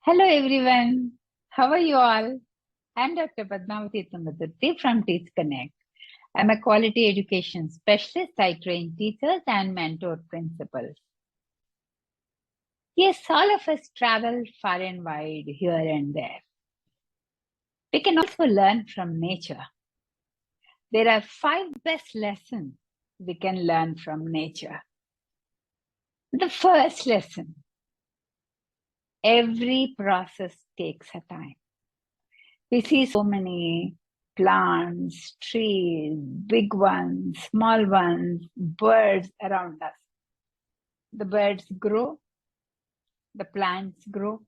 Hello everyone. How are you all? I'm Dr. Padmavathy from Teach Connect. I'm a quality education specialist. I train teachers and mentor principals. Yes, all of us travel far and wide here and there. We can also learn from nature. There are 5 best lessons we can learn from nature. The first lesson, every process takes a time. We see so many plants, trees, big ones, small ones, birds around us. The birds grow, the plants grow,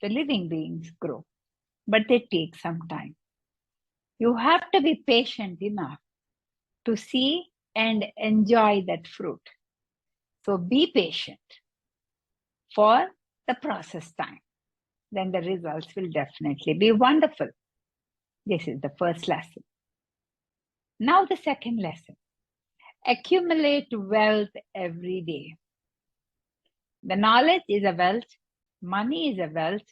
the living beings grow, but they take some time. You have to be patient enough to see and enjoy that fruit. So be patient for the process time. Then the results will definitely be wonderful. This is the first lesson. Now the second lesson. Accumulate wealth every day. The knowledge is a wealth, money is a wealth,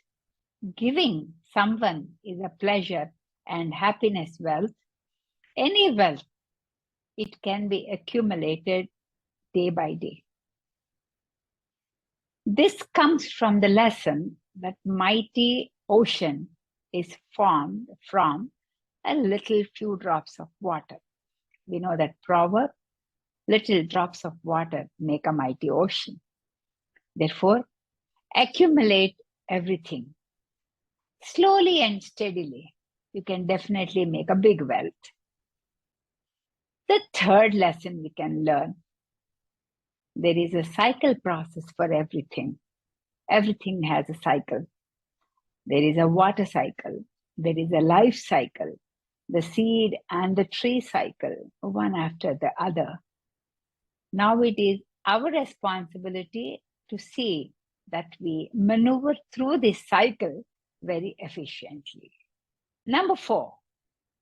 giving someone is a pleasure and happiness wealth. Any wealth, it can be accumulated day by day. This comes from the lesson that mighty ocean is formed from a little few drops of water. We know that proverb, little drops of water make a mighty ocean. Therefore, accumulate everything. Slowly and steadily, you can definitely make a big wealth. The third lesson we can learn, there is a cycle process for everything. Everything has a cycle. There is a water cycle. There is a life cycle. The seed and the tree cycle, one after the other. Now it is our responsibility to see that we maneuver through this cycle very efficiently. Number 4,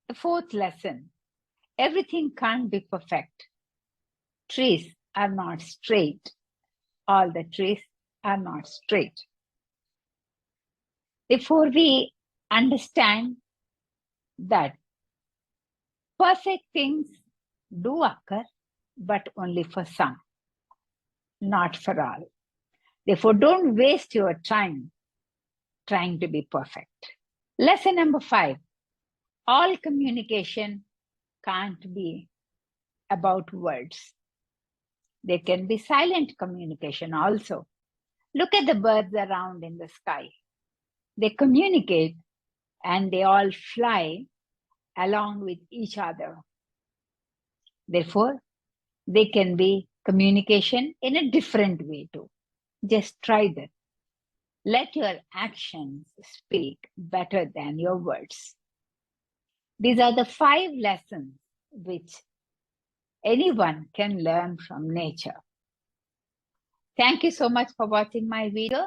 the fourth lesson, everything can't be perfect. Trees are not straight. All the trees are not straight. Therefore, we understand that perfect things do occur, but only for some, not for all. Therefore, don't waste your time trying to be perfect. Lesson number 5, all communication can't be about words. There can be silent communication also. Look at the birds around in the sky. They communicate and they all fly along with each other. Therefore, they can be communication in a different way too. Just try that. Let your actions speak better than your words. These are the 5 lessons which anyone can learn from nature. Thank you so much for watching my video.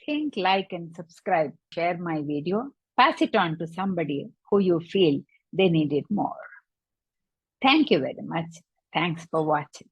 Think, like, and subscribe. Share my video. Pass it on to somebody who you feel they need it more. Thank you very much. Thanks for watching.